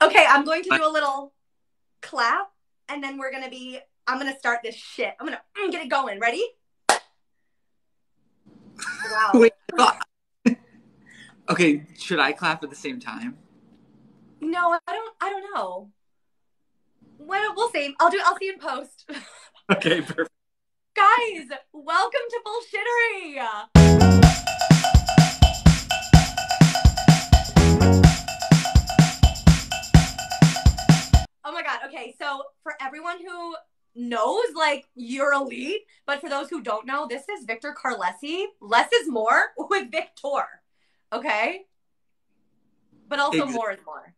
Okay, I'm going to do a little clap, and then I'm going to start this shit. I'm going to get it going. Ready? Wow. Wait. Okay, should I clap at the same time? No, I don't know. Well, we'll see. I'll see you in post. Okay, perfect. Guys, welcome to Bullshittery. Oh my God. Okay, so for everyone who knows, like, you're elite, but for those who don't know, this is Victor Carlesi. Less is more with Victor. Okay? But also more is more.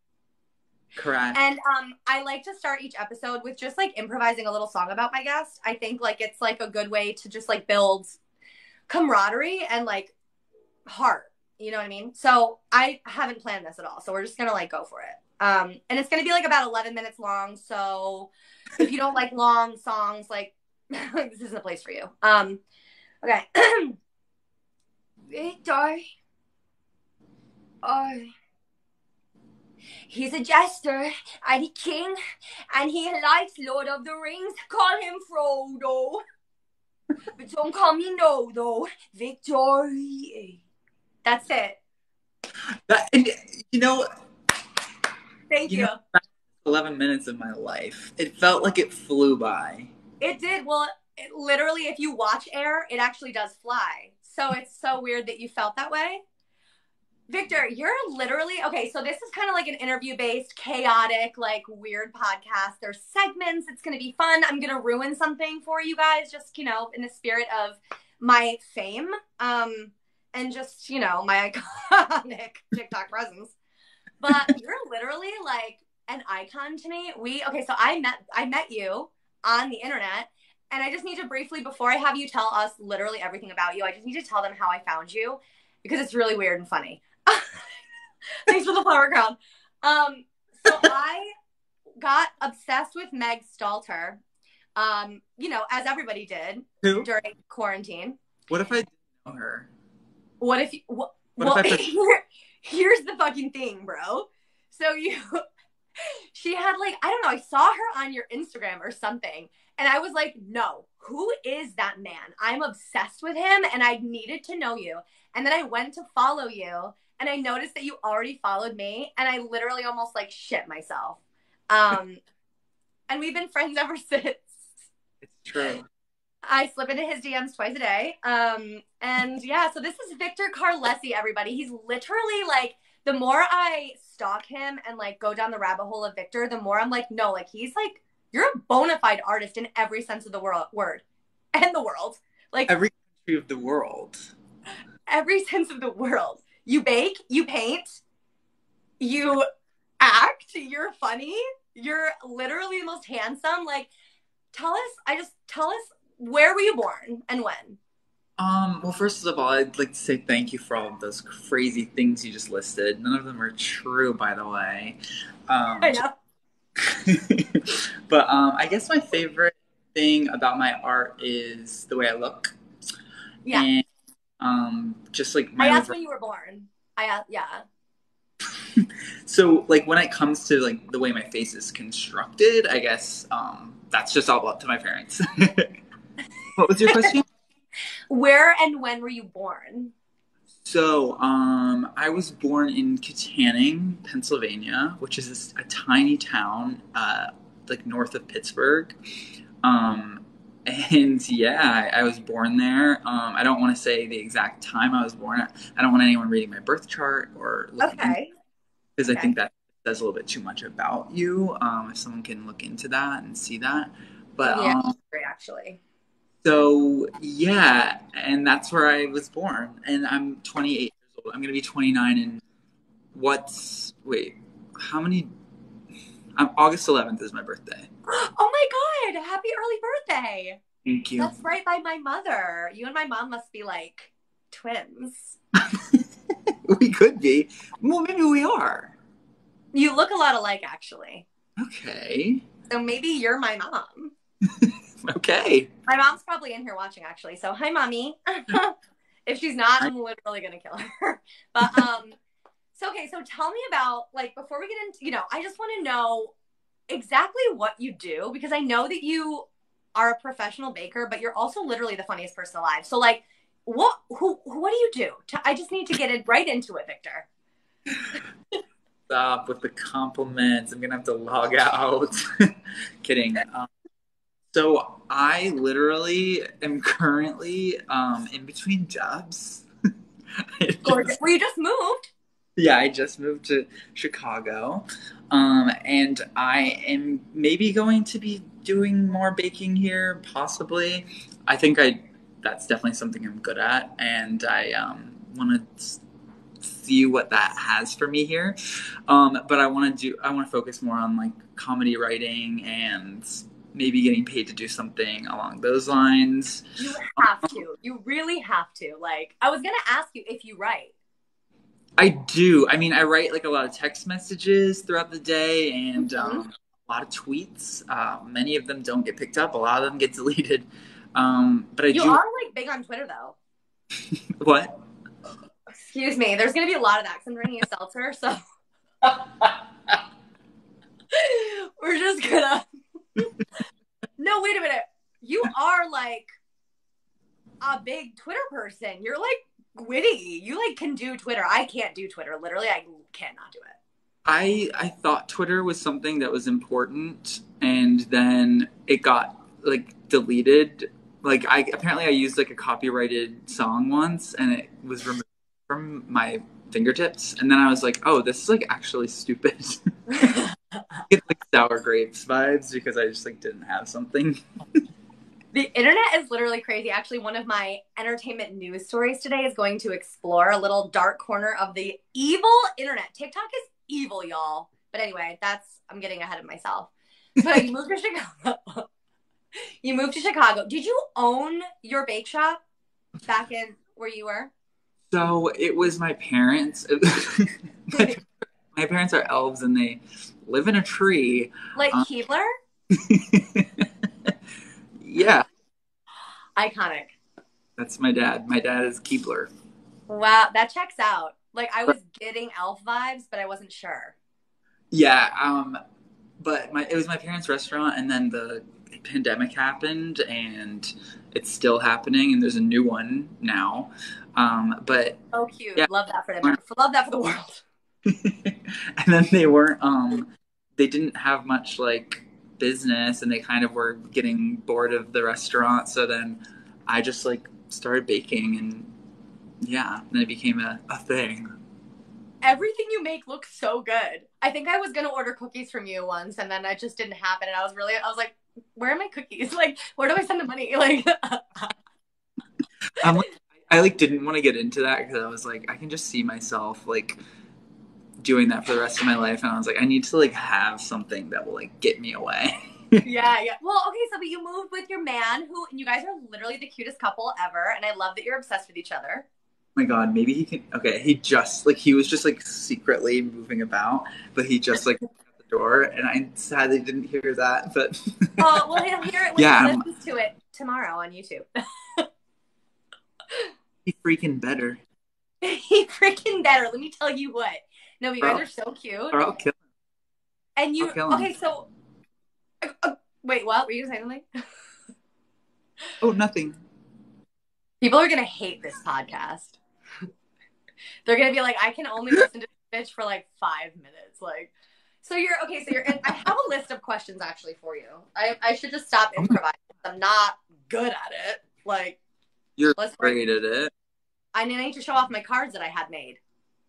Correct. And I like to start each episode with just like improvising a little song about my guest. I think like it's like a good way to just like build camaraderie and like heart. You know what I mean? So I haven't planned this at all. So we're just going to like go for it. And it's going to be like about 11 minutes long. So if you don't like long songs, like this isn't a place for you. Okay. Victor. He's a jester, and he king, and he likes Lord of the Rings. Call him Frodo. But don't call me no, though. Victory. That's it. Thank you. 11 minutes of my life. It felt like it flew by. It did. Well, literally, if you watch air, it actually does fly. So it's so weird that you felt that way. Victor, you're literally, okay, so this is kind of like an interview-based, chaotic, like, weird podcast. There's segments. It's going to be fun. I'm going to ruin something for you guys, just, you know, in the spirit of my fame, and just, you know, my iconic TikTok presence. But you're literally, like, an icon to me. Okay, so I met you on the internet, and I just need to briefly, before I have you tell us literally everything about you, I just need to tell them how I found you, because it's really weird and funny. Thanks for the flower crown. So I got obsessed with Meg Stalter, you know, as everybody did. Who? During quarantine. What if I didn't know her? What if here's the fucking thing, bro. So she had like, I don't know, I saw her on your Instagram or something, and I was like, no, who is that man? I'm obsessed with him, and I needed to know you. And then I went to follow you, and I noticed that you already followed me, and I literally almost like shit myself. And we've been friends ever since. It's true. I slip into his DMs twice a day. And yeah, so this is Victor Carlesi, everybody. He's literally like, the more I stalk him and like go down the rabbit hole of Victor, the more I'm like, no, like he's like, you're a bona fide artist in every sense of the word and the world. Like every country of the world. Every sense of the world. You bake, you paint, you act, you're funny, you're literally the most handsome. Like, tell us, where were you born and when? Well, first of all, I'd like to say thank you for all of those crazy things you just listed. None of them are true, by the way. I know. But I guess my favorite thing about my art is the way I look. Yeah. And just like I asked when you were born. Yeah. So like when it comes to like the way my face is constructed, I guess that's just all up to my parents. What was your question? Where and when were you born? So I was born in Katanning, Pennsylvania, which is a tiny town like north of Pittsburgh. And yeah, I was born there. I don't want to say the exact time I was born. I don't want anyone reading my birth chart or looking because I think that says a little bit too much about you. If someone can look into that and see that. But yeah, actually. So yeah, and that's where I was born. And I'm 28 years old. I'm gonna be 29 in August 11th is my birthday. Oh my God! Happy early birthday! Thank you. That's right by my mother. You and my mom must be like twins. We could be. Well, maybe we are. You look a lot alike, actually. Okay. So maybe you're my mom. Okay. My mom's probably in here watching, actually. So hi, mommy. If she's not, I'm literally gonna kill her. But So, okay, so tell me about, like, before we get into, I just want to know exactly what you do, because I know that you are a professional baker, but you're also literally the funniest person alive. So, like, what do you do? I just need to get it right into it, Victor. Stop with the compliments. I'm going to have to log out. Kidding. So I literally am currently in between jobs. Gorgeous. Well, you just moved. Yeah, I just moved to Chicago. And I am maybe going to be doing more baking here, possibly. I think that's definitely something I'm good at, and I want to see what that has for me here. But I want to focus more on like comedy writing and maybe getting paid to do something along those lines. You have to. You really have to. Like, I was going to ask you if you write. I do. I mean, I write like a lot of text messages throughout the day and a lot of tweets. Many of them don't get picked up. A lot of them get deleted. But you are like big on Twitter though. What? Excuse me. There's going to be a lot of that because I'm drinking a seltzer. So we're just going to. No, wait a minute. You are like a big Twitter person. You're like witty. You like can do Twitter. I can't do Twitter. Literally, I cannot do it. I thought Twitter was something that was important, and then it got like deleted. Like apparently I used like a copyrighted song once, and it was removed from my fingertips. And then I was like, oh, this is like actually stupid. It's like sour grapes vibes because I just like didn't have something. The internet is literally crazy. Actually, one of my entertainment news stories today is going to explore a little dark corner of the evil internet. TikTok is evil, y'all. But anyway, I'm getting ahead of myself. So you moved to Chicago. You moved to Chicago. Did you own your bake shop back in where you were? So it was my parents. My parents are elves and they live in a tree. Like Keebler? Yeah. Iconic. That's my dad. My dad is Keebler. Wow, that checks out. Like I was getting elf vibes, but I wasn't sure. Yeah, but it was my parents' restaurant, and then the pandemic happened, and it's still happening, and there's a new one now. But oh, cute. Yeah. Love that for them. Love that for the world. And then they didn't have much like business, and they kind of were getting bored of the restaurant. So then I just like started baking, and yeah, then it became a thing. Everything you make looks so good. I think I was gonna order cookies from you once, and then it just didn't happen. And I was like, where are my cookies? Like, where do I send the money? Like, I like didn't want to get into that because I was like, I can just see myself like doing that for the rest of my life, and I was like, I need to like have something that will like get me away. Yeah. Well, okay, so but you moved with your man, and you guys are literally the cutest couple ever, and I love that you're obsessed with each other. Oh my god, maybe he can. Okay, he was just like secretly moving about, but he just like at the door, and I sadly didn't hear that. But oh well, he'll hear it when he listens to it tomorrow on YouTube. He freaking better. He freaking better. Let me tell you what. No, you guys are so cute. Or I'll kill him. And you okay? So wait, what? Were you gonna say something? Oh, nothing. People are gonna hate this podcast. They're gonna be like, I can only listen to this bitch for like 5 minutes. Like, so you're okay. So I have a list of questions actually for you. I should just stop improvising. I'm not good at it. Like, you're great at it. I need to show off my cards that I had made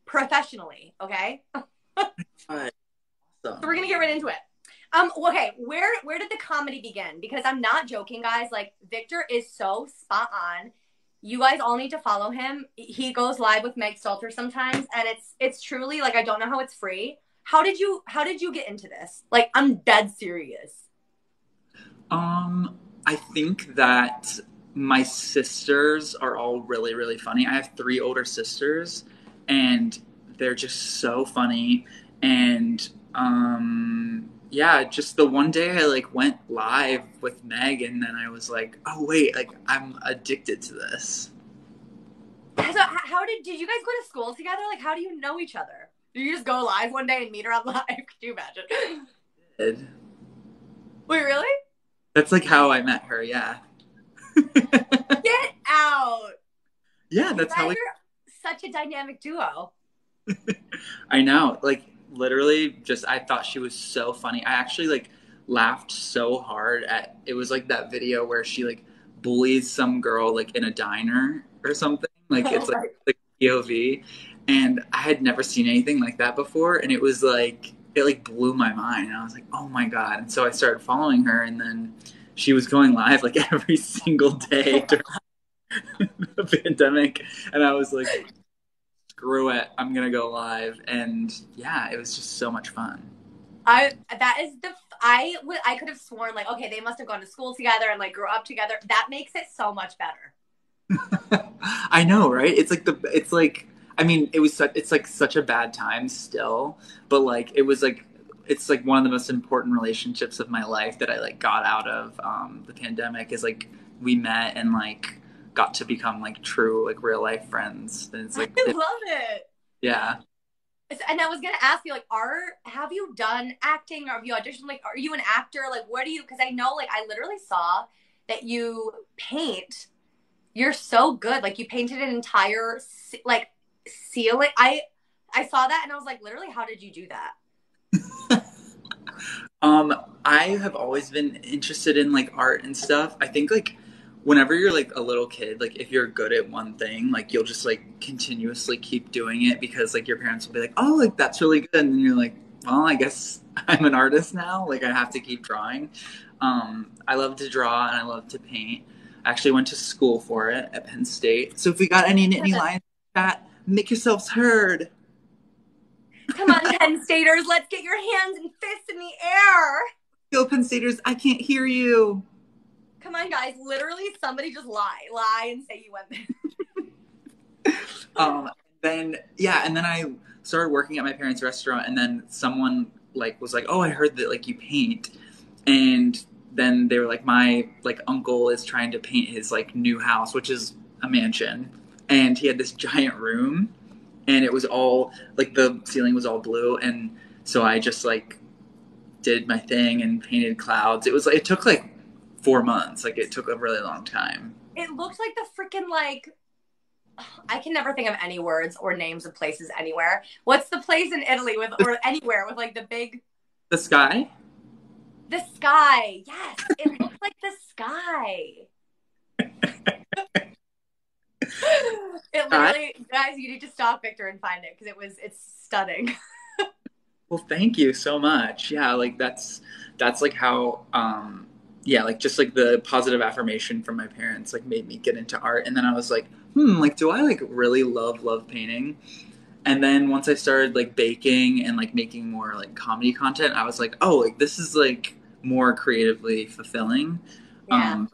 professionally. Okay. Awesome. So we're gonna get right into it. Okay, where did the comedy begin? Because I'm not joking, guys. Like, Victor is so spot on. You guys all need to follow him. He goes live with Meg Stalter sometimes, and it's truly like, I don't know how it's free. How did you get into this? Like, I'm dead serious. I think that my sisters are all really, really funny. I have 3 older sisters, and they're just so funny. And yeah, just the one day I like went live with Meg, and then I was like, oh wait, like I'm addicted to this. So how did you guys go to school together? Like, how do you know each other? Did you just go live one day and meet her on live? Could you imagine? Did. Wait, really? That's like how I met her, yeah. Get out. Yeah, that's how you're such a dynamic duo. I know. Like, literally, just I thought she was so funny. I actually like laughed so hard at it was like that video where she like bullies some girl like in a diner or something. Like it's like POV. And I had never seen anything like that before, and it was like it like blew my mind. And I was like, oh my God. And so I started following her, and then she was going live like every single day during the pandemic. And I was like, screw it, I'm gonna go live. And yeah, it was just so much fun. I could have sworn like, okay, they must have gone to school together and like grew up together. That makes it so much better. I know, right? It's like I mean, it's like such a bad time still, but like it was like it's like one of the most important relationships of my life that I like got out of the pandemic. Is like we met and like got to become like true like real life friends. And it's like I love it. Yeah. And I was gonna ask you, like, have you done acting, or have you auditioned? Like, are you an actor? Like, what do you? Because I know, like, I literally saw that you paint. You're so good. Like, you painted an entire like ceiling. I saw that and I was like, literally, how did you do that? I have always been interested in like art and stuff. I think like whenever you're like a little kid, like if you're good at one thing, like you'll just like continuously keep doing it because like your parents will be like, oh, like that's really good. And then you're like, well, I guess I'm an artist now. Like I have to keep drawing. I love to draw and I love to paint. I actually went to school for it at Penn State. So if we got any Nittany Lions chat, make yourselves heard. Come on, Penn Staters, let's get your hands and fists in the air. Go Penn Staters, I can't hear you. Come on, guys. Literally, somebody just lie and say you went there. And then I started working at my parents' restaurant, and then someone like was like, "Oh, I heard that like you paint," and then they were like, "My like uncle is trying to paint his like new house, which is a mansion, and he had this giant room, and it was all like the ceiling was all blue, and so I just like did my thing and painted clouds. It was like it took like 4 months. Like it took a really long time. It looked like the freaking like I can never think of any words or names of places anywhere. What's the place in Italy with or anywhere with like the big The Sky? The Sky. Yes, it looks like The Sky. It literally, guys, you need to stop Victor and find it because it's stunning. Well, thank you so much. Yeah, like that's like how yeah, like just like the positive affirmation from my parents like made me get into art. And then I was like, like do I like really love painting? And then once I started like baking and like making more like comedy content, I was like, oh, like this is like more creatively fulfilling. Yeah.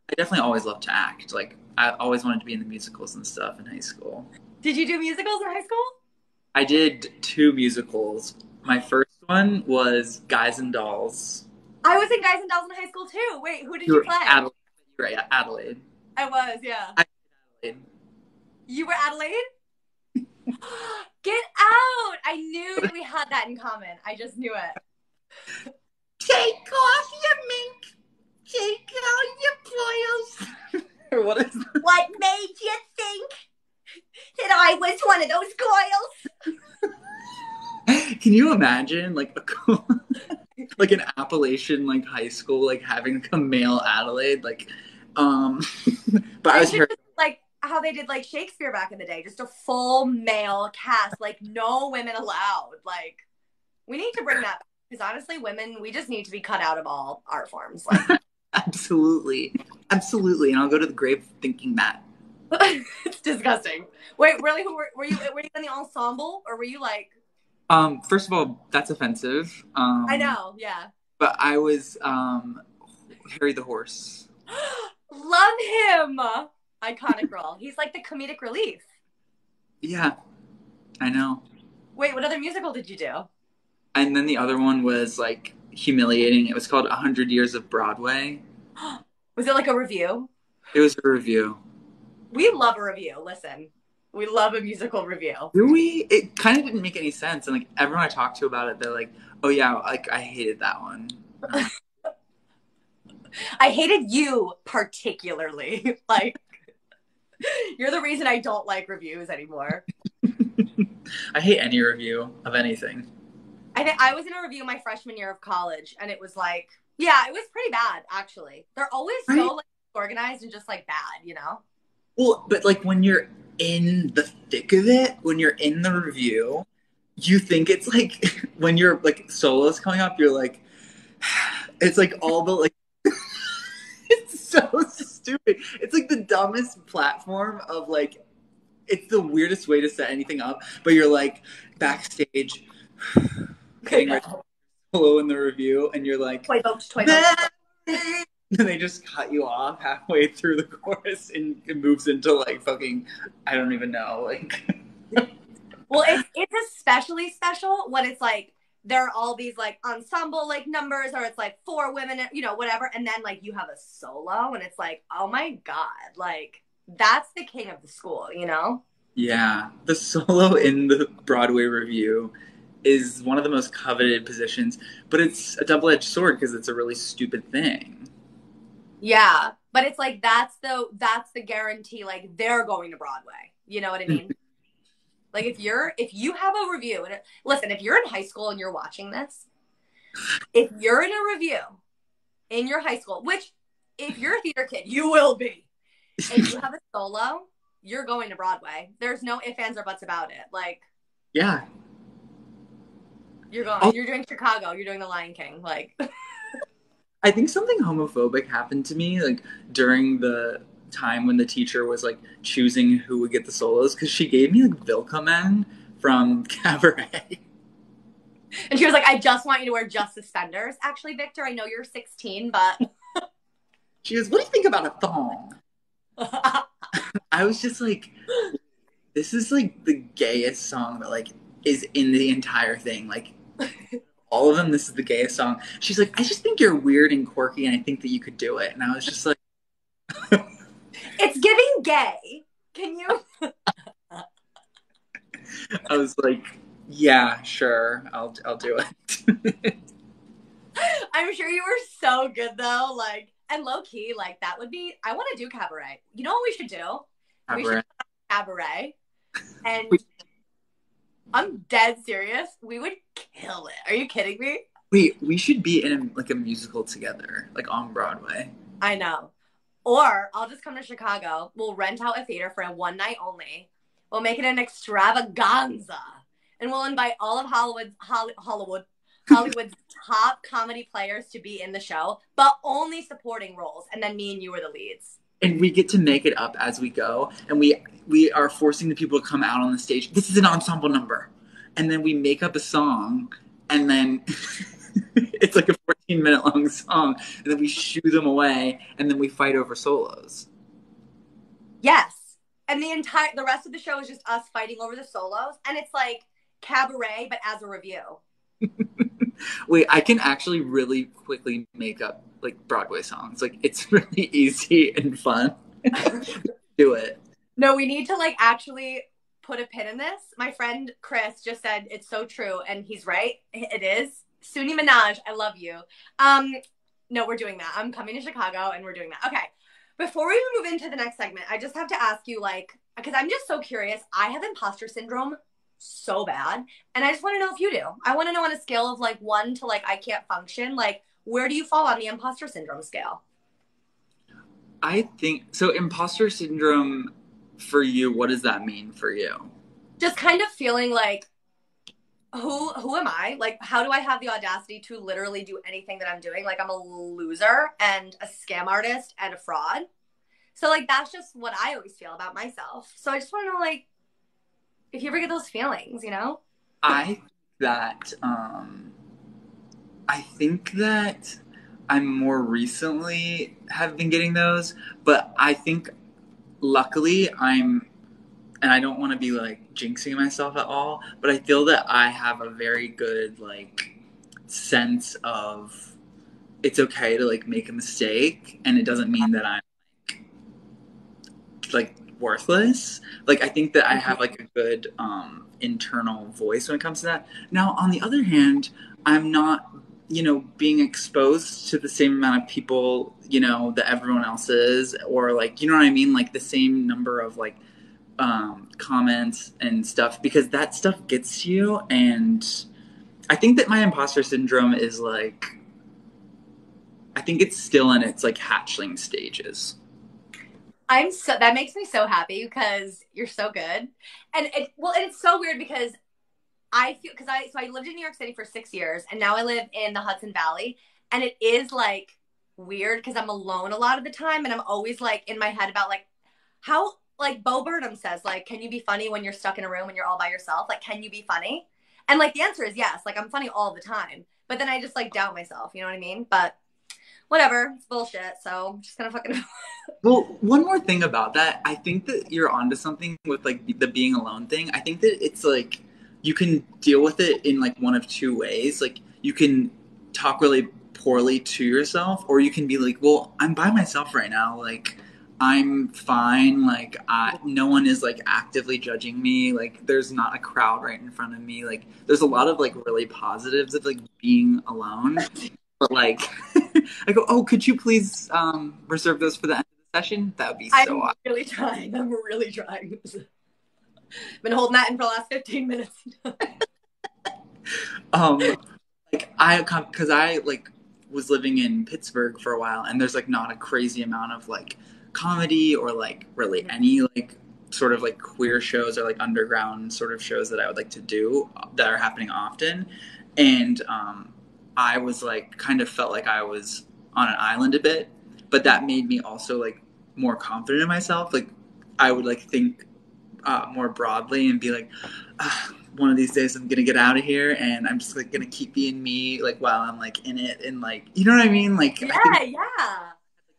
I definitely always loved to act. Like I always wanted to be in the musicals and stuff in high school. Did you do musicals in high school? I did 2 musicals. My first one was Guys and Dolls. I was in Guys and Dolls in high school too. Wait, who did you play? Adelaide. Right, Adelaide. I was, yeah. Adelaide. You were Adelaide? Get out! I knew that we had that in common. I just knew it. Take off your mink. Take out your boils. What is that? What made you think that I was one of those girls? Can you imagine like like an Appalachian like high school like having like a male Adelaide like but I was here like how they did like Shakespeare back in the day, just a full male cast, like no women allowed. Like we need to bring that back because honestly, women, we just need to be cut out of all art forms. Like absolutely, and I'll go to the grave thinking that. It's disgusting. Wait, really? Were you in the ensemble or were you like? First of all, that's offensive. I know, yeah. But I was Harry the Horse. Love him. Iconic role. He's like the comedic relief. Yeah, I know. Wait, what other musical did you do? And then the other one was like humiliating. It was called 100 Years of Broadway. Was it like a review? It was a review. We love a review. Listen. We love a musical review. Do we? It kind of didn't make any sense. And like everyone I talked to about it, they're like, oh yeah, like I hated that one. I hated you particularly. Like, you're the reason I don't like reviews anymore. I hate any review of anything. I think I was in a review my freshman year of college, and it was like, yeah, it was pretty bad, actually. They're always so like organized and just like bad, you know? Well, but like when you're in the thick of it, when you're in the review, you think it's like when you're like solos coming up, you're like, it's like all the like, it's so stupid. It's like the dumbest platform of like, it's the weirdest way to set anything up, but you're like backstage getting ready solo in the review, and you're like, toy boat. And they just cut you off halfway through the chorus, and it moves into like fucking, I don't even know, like. Well, it's especially special when it's like there are all these like ensemble like numbers, or it's like 4 women, you know, whatever, and then like you have a solo, and it's like, oh my god, like that's the king of the school, you know? Yeah, the solo in the Broadway review is one of the most coveted positions, but it's a double-edged sword because it's a really stupid thing. Yeah, but it's like that's the guarantee, like they're going to Broadway. You know what I mean? Like if you have a review, and listen, if you're in high school and you're watching this, if you're in a review in your high school, which if you're a theater kid, you will be, and you have a solo, you're going to Broadway. There's no ifs, ands, or buts about it. Like, yeah, you're going. Oh. You're doing Chicago. You're doing The Lion King. Like, I think something homophobic happened to me like during the time when the teacher was like choosing who would get the solos, because she gave me like Vilkamen from Cabaret. And she was like, I just want you to wear just suspenders. Actually, Victor, I know you're 16, but... She goes, what do you think about a thong? I was just like, this is like the gayest song that like is in the entire thing. Like, all of them, this is the gayest song. She's like, I just think you're weird and quirky, and I think that you could do it. And I was just like... It's giving gay. Can you... I was like, yeah, sure, I'll do it. I'm sure you were so good though, like, and low key, like that would be. I want to do Cabaret. You know what we should do? Cabaret. We should do Cabaret, and I'm dead serious. We would kill it. Are you kidding me? Wait, we should be in a musical together, like on Broadway. I know. Or I'll just come to Chicago. We'll rent out a theater for a one night only. We'll make it an extravaganza. And we'll invite all of Hollywood's top comedy players to be in the show, but only supporting roles. And then me and you are the leads. And we get to make it up as we go. And we are forcing the people to come out on the stage. This is an ensemble number. And then we make up a song. And then it's like a 14-minute long song. And then we shoo them away. And then we fight over solos. Yes. And the rest of the show is just us fighting over the solos. And it's like Cabaret, but as a review. Wait, I can actually really quickly make up like Broadway songs. Like it's really easy and fun. Do it. No, we need to like actually put a pin in this. My friend Chris just said it's so true, and he's right. It is. Suni Minaj, I love you. No, we're doing that. I'm coming to Chicago and we're doing that. Okay. Before we move into the next segment, I just have to ask you, like, because I'm just so curious. I have imposter syndrome so bad, and I just want to know if you do. I want to know on a scale of like 1 to like I can't function, like where do you fall on the imposter syndrome scale? I think so. Imposter syndrome for you, what does that mean for you? Just kind of feeling like, who am I? Like, how do I have the audacity to literally do anything that I'm doing? Like, I'm a loser and a scam artist and a fraud. So like that's just what I always feel about myself. So I just want to know, like, if you ever get those feelings, you know? I think that I'm more recently have been getting those, but I think luckily and I don't want to be like jinxing myself at all, but I feel that I have a very good like sense of it's okay to like make a mistake, and it doesn't mean that I'm like worthless. Like, I think that I have like a good internal voice when it comes to that. Now, on the other hand, I'm not, you know, being exposed to the same amount of people, you know, that everyone else is, or like, you know what I mean? Like the same number of like comments and stuff, because that stuff gets to you. And I think that my imposter syndrome is like, I think it's still in its like hatchling stages. That makes me so happy because you're so good. And it's so weird because I feel, I lived in New York City for 6 years and now I live in the Hudson Valley, and it is like weird because I'm alone a lot of the time, and I'm always like in my head about like how, like Bo Burnham says, like, can you be funny when you're stuck in a room and you're all by yourself? Like, can you be funny? And like the answer is yes. Like, I'm funny all the time, but then I just like doubt myself. You know what I mean? But whatever, it's bullshit. So I'm just gonna fucking. Well, one more thing about that, I think that you're onto something with like the being alone thing. I think that it's like you can deal with it in like one of two ways. Like you can talk really poorly to yourself, or you can be like, well, I'm by myself right now. Like I'm fine. Like no one is like actively judging me. Like there's not a crowd right in front of me. Like there's a lot of like really positives of like being alone. But like, I go, oh, could you please reserve those for the end of the session? That would be so awesome. I'm really trying. Been holding that in for the last 15 minutes. Like because I like was living in Pittsburgh for a while, and there's like not a crazy amount of like comedy or like really any like sort of like queer shows or like underground sort of shows that I would like to do that are happening often. And I was like kind of felt like I was on an island a bit, but that made me also like more confident in myself. Like I would like think more broadly and be like, one of these days I'm gonna get out of here and I'm just like gonna keep being me like while I'm like in it, and like, you know what I mean? Like yeah, I think yeah.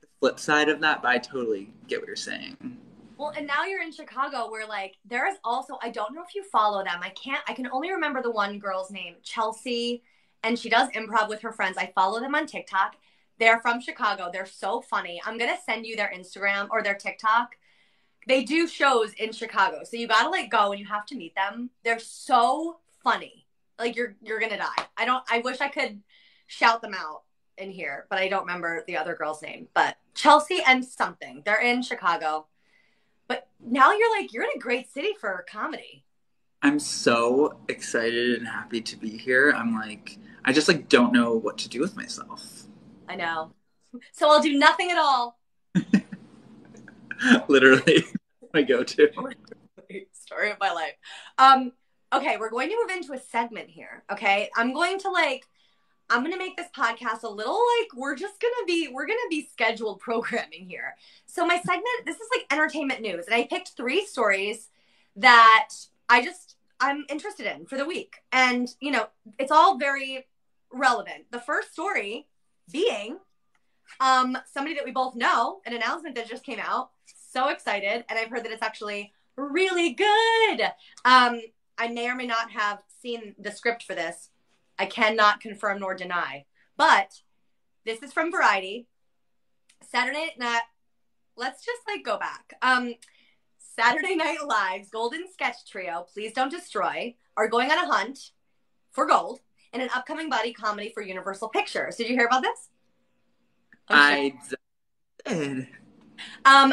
The flip side of that, but I totally get what you're saying. Well, and now you're in Chicago where like there is also, I don't know if you follow them. I can only remember the one girl's name, Chelsea, and she does improv with her friends. I follow them on TikTok. They're from Chicago. They're so funny. I'm going to send you their Instagram or their TikTok. They do shows in Chicago. So you got to like go and you have to meet them. They're so funny. Like you're going to die. I wish I could shout them out in here, but I don't remember the other girl's name. But Chelsea and something. They're in Chicago. But now you're in a great city for comedy. I'm so excited and happy to be here. I'm like, I just like don't know what to do with myself. I know. So I'll do nothing at all. Literally my go-to. Story of my life. Okay, we're going to move into a segment here. Okay. I'm going to make this podcast a little like we're gonna be scheduled programming here. So my segment, this is like entertainment news, and I picked 3 stories that I'm interested in for the week. And you know, it's all very relevant. The first story being somebody that we both know, an announcement that just came out. So excited, and I've heard that it's actually really good. I may or may not have seen the script for this. I cannot confirm nor deny, but this is from Variety. Saturday night. Let's just like go back. Saturday Night Live's Golden Sketch Trio, Please Don't Destroy, are going on a hunt for gold in an upcoming buddy comedy for Universal Pictures. Did you hear about this? I did.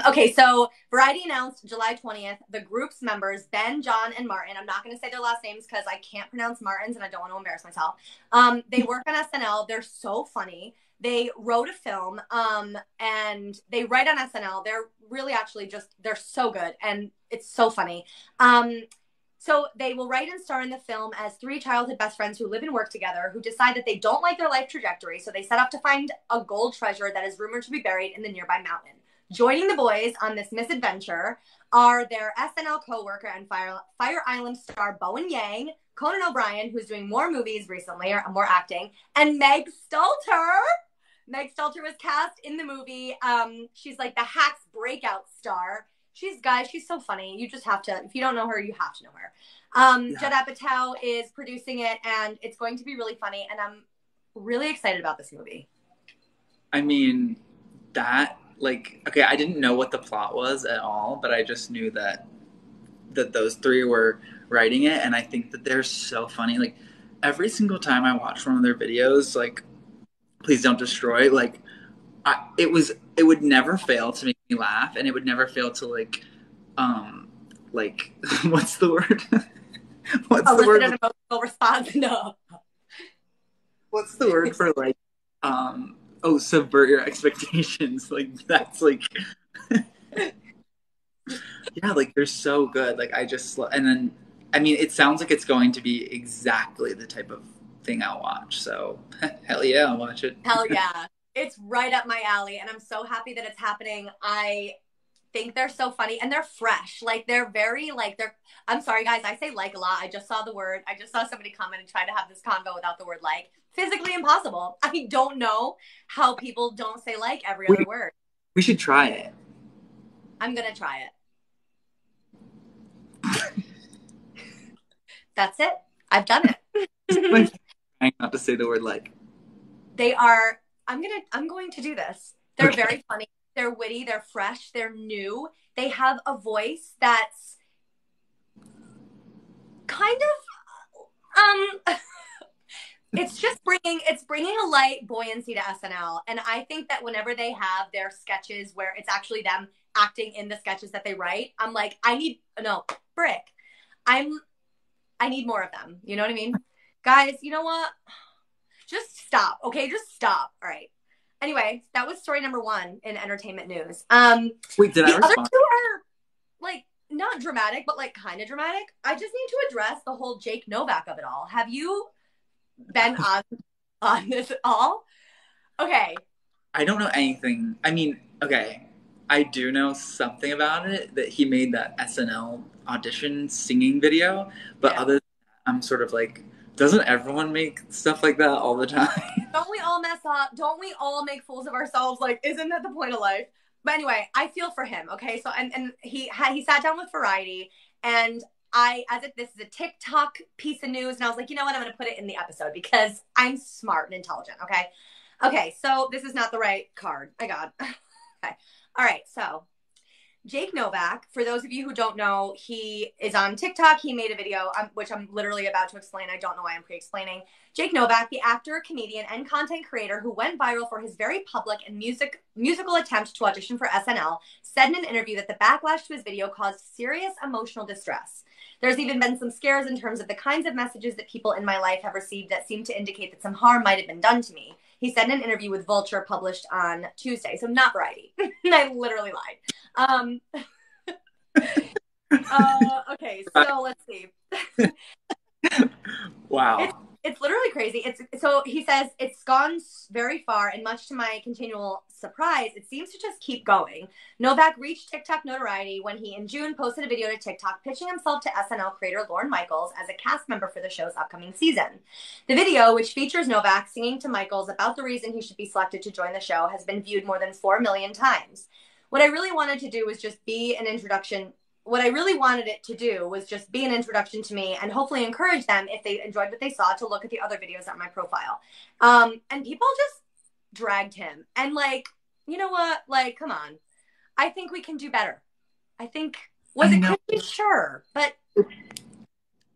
Okay, so Variety announced July 20th, the group's members, Ben, John, and Martin. I'm not going to say their last names because I can't pronounce Martin's and I don't want to embarrass myself. They work on SNL. They're so funny. They wrote a film, and they write on SNL. They're really actually they're so good, and it's so funny. So they will write and star in the film as 3 childhood best friends who live and work together, who decide that they don't like their life trajectory, so they set off to find a gold treasure that is rumored to be buried in the nearby mountain. Joining the boys on this misadventure are their SNL co-worker and Fire Island star Bowen Yang, Conan O'Brien, who's doing more movies recently, or more acting, and Meg Stalter. Meg Stalter was cast in the movie. She's like the Hacks breakout star. She's so funny. You just have to, if you don't know her, you have to know her. Judd Apatow is producing it, and it's going to be really funny, and I'm really excited about this movie. I mean, that like, okay, I didn't know what the plot was at all, but I just knew that those three were writing it, and I think that they're so funny. Like, every single time I watch one of their videos, like, Please Don't Destroy, like, it would never fail to make me laugh, and it would never fail to, like, what's the word? What's the word? An emotional response? No. What's the word for, like, subvert your expectations? Like, that's, like, yeah, like, they're so good. Like, and then, I mean, it sounds like it's going to be exactly the type of thing I'll watch. So, hell yeah, I'll watch it. Hell yeah. It's right up my alley, and I'm so happy that it's happening. I think they're so funny, and they're fresh. Like, they're very, like, I'm sorry, guys, I say like a lot. I just saw somebody comment and try to have this convo without the word like. Physically impossible. I don't know how people don't say like every other word. We should try it. I'm going to try it. That's it. I've done it. Trying not to say the word like. They are, I'm going to do this. They're very funny. They're witty. They're fresh. They're new. They have a voice that's kind of, it's bringing a light buoyancy to SNL. And I think that whenever they have their sketches where it's actually them acting in the sketches that they write, I'm like, I need more of them. You know what I mean? Guys, you know what? Just stop. Okay, just stop. All right. Anyway, that was story number 1 in entertainment news. Wait, did I respond? The other 2 are, like, not dramatic, but, like, kind of dramatic. I just need to address the whole Jake Novak of it all. Have you been on this at all? Okay. I don't know anything. I mean, okay, I do know something about it, that he made that SNL audition singing video, but other than that, I'm sort of like, doesn't everyone make stuff like that all the time? Don't we all mess up? Don't we all make fools of ourselves? Like, isn't that the point of life? But anyway, I feel for him, okay? So, and he sat down with Variety, and this is a TikTok piece of news, and I was like, you know what? I'm going to put it in the episode because I'm smart and intelligent, okay? Okay, so this is not the right card. My God. Okay. All right, so Jake Novak, for those of you who don't know, he is on TikTok. He made a video, which I'm literally about to explain. I don't know why I'm pre-explaining. Jake Novak, the actor, comedian, and content creator who went viral for his very public and musical attempt to audition for SNL, said in an interview that the backlash to his video caused serious emotional distress. There's even been some scares in terms of the kinds of messages that people in my life have received that seem to indicate that some harm might have been done to me. He said in an interview with Vulture published on Tuesday, so not Variety. I literally lied. Okay, so let's see. Wow. It's literally crazy. So he says, it's gone very far, and much to my continual surprise, it seems to just keep going. Novak reached TikTok notoriety when he, in June, posted a video to TikTok pitching himself to SNL creator Lorne Michaels as a cast member for the show's upcoming season. The video, which features Novak singing to Michaels about the reason he should be selected to join the show, has been viewed more than 4 million times. What I really wanted to do was just be an introduction. What I really wanted it to do was just be an introduction to me and hopefully encourage them, if they enjoyed what they saw, to look at the other videos on my profile. And people just dragged him. And, like, you know what? Like, come on. I think we can do better. I think, was it cringy? Sure. But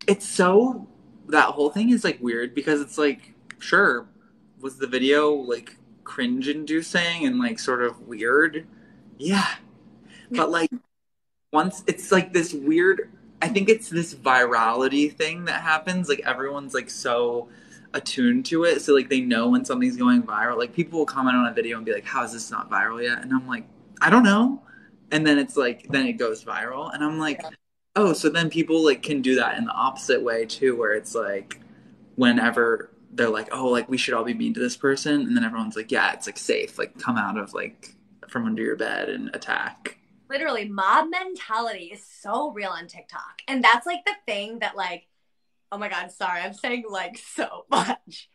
it's so, that whole thing is, like, weird because it's like, sure, was the video, like, cringe-inducing and, like, sort of weird? Yeah. But, like, once it's like this weird, I think it's this virality thing that happens. Like, everyone's like so attuned to it. So like they know when something's going viral. Like, people will comment on a video and be like, how is this not viral yet? And I'm like, I don't know. And then it's like, then it goes viral. And I'm like, oh, so then people like can do that in the opposite way too, where it's like whenever they're like, oh, like we should all be mean to this person. And then everyone's like, yeah, it's like safe. Like, come out of like from under your bed and attack. Literally, mob mentality is so real on TikTok. And that's like the thing that, like, oh my God, sorry, I'm saying like so much.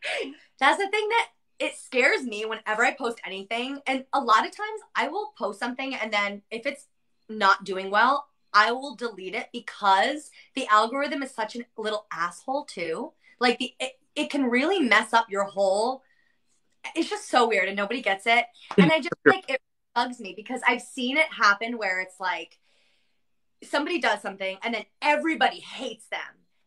That's the thing that it scares me whenever I post anything. And a lot of times I will post something and then if it's not doing well, I will delete it because the algorithm is such a little asshole too. Like it can really mess up your whole, it's just so weird and nobody gets it. And I just like it. bugs me because I've seen it happen where it's like somebody does something and then everybody hates them.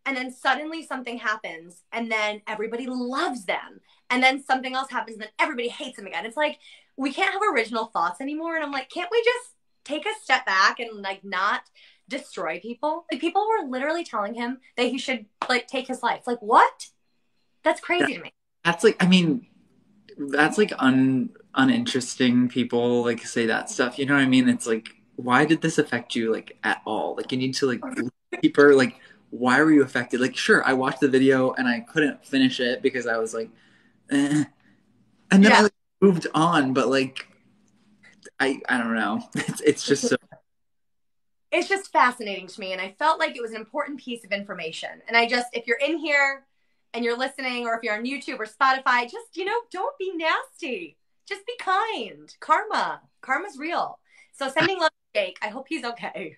And then suddenly something happens and then everybody loves them. And then something else happens and then everybody hates them again. It's like, we can't have original thoughts anymore. And I'm like, can't we just take a step back and like not destroy people? Like people were literally telling him that he should like take his life. Like what? That's crazy to me. That's like, I mean, that's like uninteresting people like say that stuff. You know what I mean? It's like, why did this affect you like at all? Like you need to like deeper, like why were you affected? Like sure, I watched the video and I couldn't finish it because I was like, eh. And then I like, moved on, but like I don't know. It's just so it's just fascinating to me and I felt like it was an important piece of information. And I just, if you're in here and you're listening, or if you're on YouTube or Spotify, just, you know, don't be nasty. Just be kind. Karma's real. So sending love to Jake. I hope he's okay.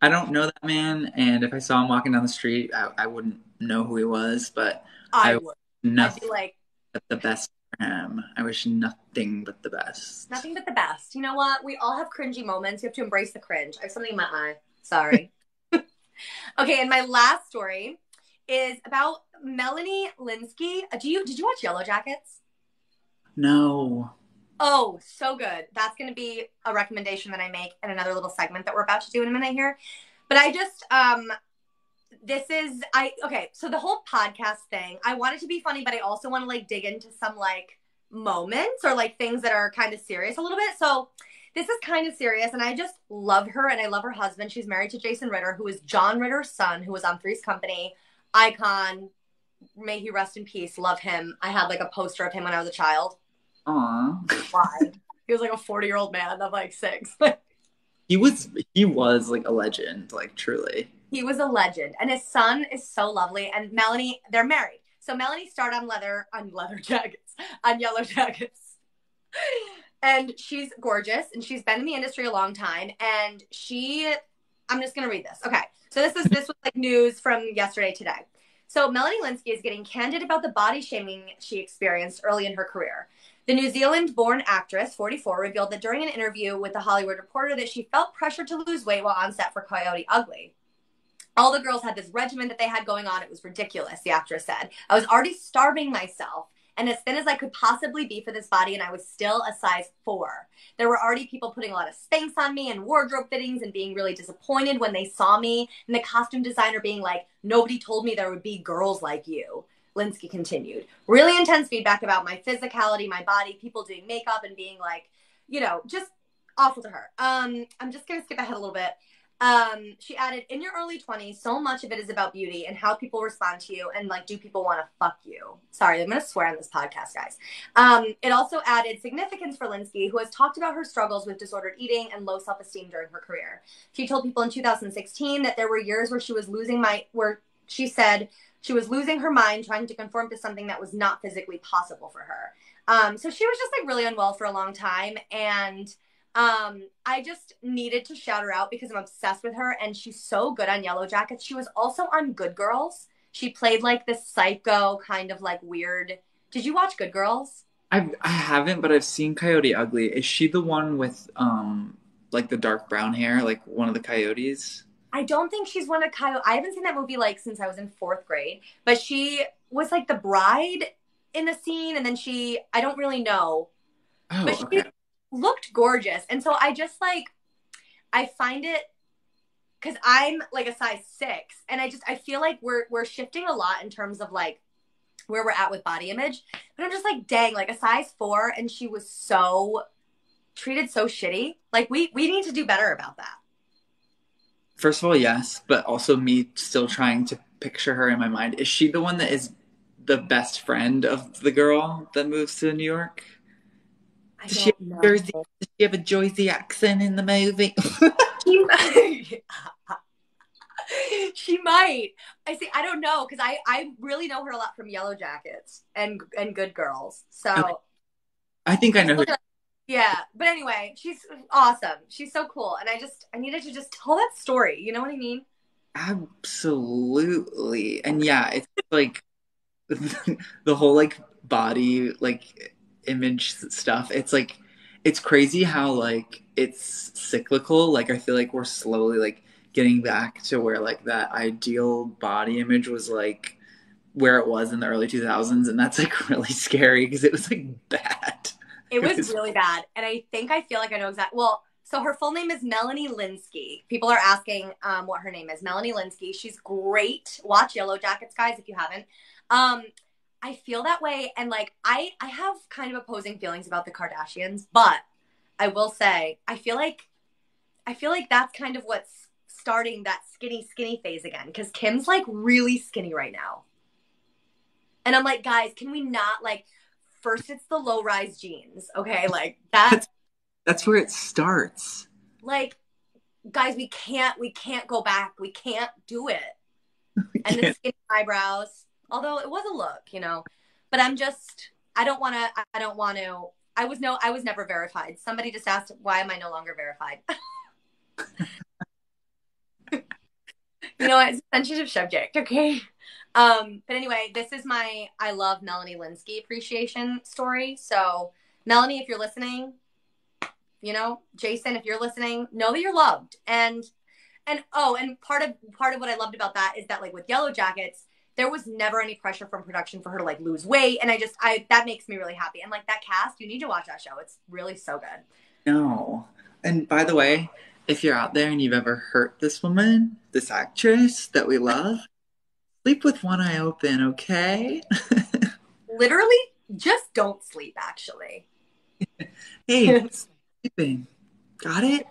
I don't know that man, and if I saw him walking down the street, I wouldn't know who he was, but I would. Nothing I'd be like, but the best for him. I wish nothing but the best. Nothing but the best. You know what? We all have cringy moments. You have to embrace the cringe. I have something in my eye. Sorry. Okay, and my last story is about Melanie Lynskey. Did you watch Yellow Jackets? No. Oh, so good. That's going to be a recommendation that I make in another little segment that we're about to do in a minute here. But I just, okay, so the whole podcast thing, I want it to be funny, but I also want to like dig into some like moments or like things that are kind of serious a little bit. So this is kind of serious and I just love her and I love her husband. She's married to Jason Ritter, who is John Ritter's son, who was on Three's Company. Icon. May he rest in peace. Love him. I had like a poster of him when I was a child. Aww. Why? He was like a 40-year-old man of like 6. He was like a legend, like truly. He was a legend. And his son is so lovely. And Melanie, they're married. So Melanie starred on Yellow Jackets. And she's gorgeous. And she's been in the industry a long time. And I'm just going to read this. Okay. So this was like news from yesterday, today. So Melanie Lynskey is getting candid about the body shaming she experienced early in her career. The New Zealand-born actress, 44, revealed that during an interview with The Hollywood Reporter that she felt pressured to lose weight while on set for Coyote Ugly. All the girls had this regimen that they had going on. It was ridiculous, the actress said. I was already starving myself and as thin as I could possibly be for this body, and I was still a size 4. There were already people putting a lot of Spanx on me and wardrobe fittings and being really disappointed when they saw me, and the costume designer being like, nobody told me there would be girls like you. Lynskey continued. Really intense feedback about my physicality, my body, people doing makeup and being like, you know, just awful to her. I'm just going to skip ahead a little bit. She added, in your early 20s, so much of it is about beauty and how people respond to you and like, do people want to fuck you? Sorry, I'm going to swear on this podcast, guys. It also added significance for Lynskey, who has talked about her struggles with disordered eating and low self-esteem during her career. She told people in 2016 that there were years where she said she was losing her mind trying to conform to something that was not physically possible for her. So she was just like really unwell for a long time. And I just needed to shout her out because I'm obsessed with her and she's so good on Yellow Jackets. She was also on Good Girls. She played like this psycho kind of like weird. Did you watch Good Girls? I haven't, but I've seen Coyote Ugly. Is she the one with like the dark brown hair, like one of the coyotes? I don't think she's one of Coyote. I haven't seen that movie like since I was in 4th grade, but she was like the bride in the scene, and then I don't really know. Oh, but she okay. looked gorgeous. And so I just like, I find it, because I'm like a size 6, and I feel like we're shifting a lot in terms of like where we're at with body image. But I'm just like, dang, like a size 4, and she was so treated so shitty. Like we need to do better about that. First of all, yes, but also me still trying to picture her in my mind. Is she the one that is the best friend of the girl that moves to New York? Does she have a Jersey accent in the movie? She might. I don't know, because I really know her a lot from Yellow Jackets and Good Girls. So okay. I think I know who. Yeah, but anyway, she's awesome. She's so cool, and I needed to just tell that story. You know what I mean? Absolutely. And yeah, it's like the whole like body like image stuff. It's like It's crazy how like it's cyclical. Like I feel like we're slowly like getting back to where like that ideal body image was like where it was in the early 2000s, and that's like really scary because it was like bad. It was really bad. And I feel like I know exactly. Well, so her full name is Melanie Lynskey. People are asking what her name is. Melanie Lynskey. She's great. Watch Yellow Jackets, guys, if you haven't. I feel that way. And like, I have kind of opposing feelings about the Kardashians, but I will say, I feel like that's kind of what's starting that skinny phase again. Cause Kim's like really skinny right now. And I'm like, guys, can we not like, first it's the low rise jeans. Okay. Like that's where it starts. Like, guys, we can't go back. We can't do it. And the skinny eyebrows, although it was a look, you know, but I was never verified. Somebody just asked, why am I no longer verified? You know what? It's a sensitive subject. Okay. But anyway, this is my I love Melanie Lynskey appreciation story. So Melanie, if you're listening, you know, Jason, if you're listening, know that you're loved. And part of what I loved about that is that like with Yellow Jackets, there was never any pressure from production for her to like lose weight. And that makes me really happy. And like that cast, you need to watch that show. It's really so good. No. And by the way, if you're out there and you've ever hurt this woman, this actress that we love, sleep with one eye open, okay? Literally, just don't sleep, actually. Hey, sleeping. Got it?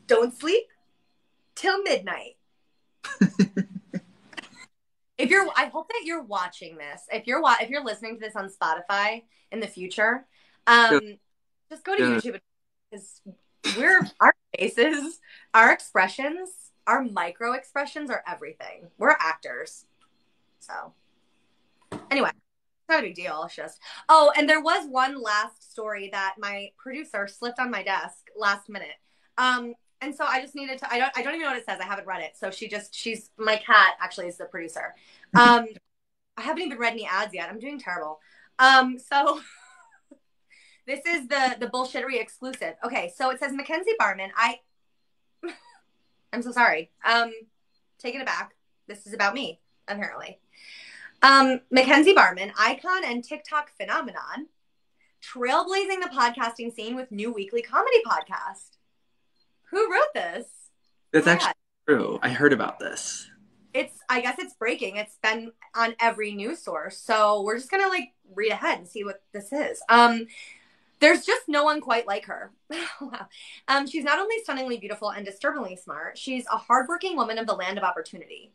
Don't sleep till midnight. I hope that you're watching this. If you're listening to this on Spotify in the future, just go to YouTube, because our faces, our expressions, our micro expressions are everything. We're actors. So anyway, it's not a big deal. It's just, and there was one last story that my producer slipped on my desk last minute. And so I just needed to, I don't even know what it says. I haven't read it. So she's my cat actually is the producer. I haven't even read any ads yet. I'm doing terrible. So this is the Bullshittery exclusive. Okay. So it says Mackenzie Barman. I'm so sorry. Taking it back. This is about me, apparently. Mackenzie Barman, icon and TikTok phenomenon, trailblazing the podcasting scene with new weekly comedy podcast. Who wrote this? That's actually true. I heard about this. I guess it's breaking. It's been on every news source. So we're just going to like read ahead and see what this is. There's just no one quite like her. Wow. She's not only stunningly beautiful and disturbingly smart, she's a hardworking woman of the land of opportunity.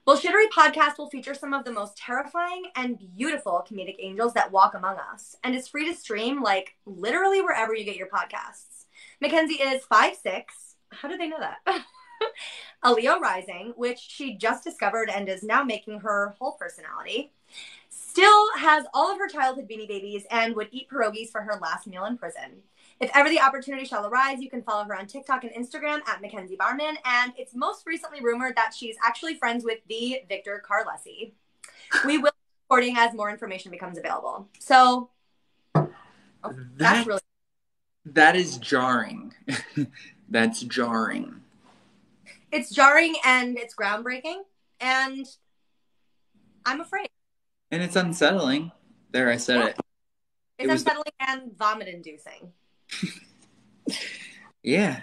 Bullshittery podcast will feature some of the most terrifying and beautiful comedic angels that walk among us, and is free to stream like literally wherever you get your podcasts. Mackenzie is 5'6". How did they know that? A Leo rising, which she just discovered and is now making her whole personality. Still has all of her childhood Beanie Babies and would eat pierogies for her last meal in prison. If ever the opportunity shall arise, you can follow her on TikTok and Instagram at Mackenzie Barman. And it's most recently rumored that she's actually friends with the Victor Carlesi. We will be reporting as more information becomes available. So that is jarring. That's jarring. It's jarring and it's groundbreaking, and I'm afraid. And it's unsettling. There, I said it. It's unsettling and vomit-inducing. Yeah.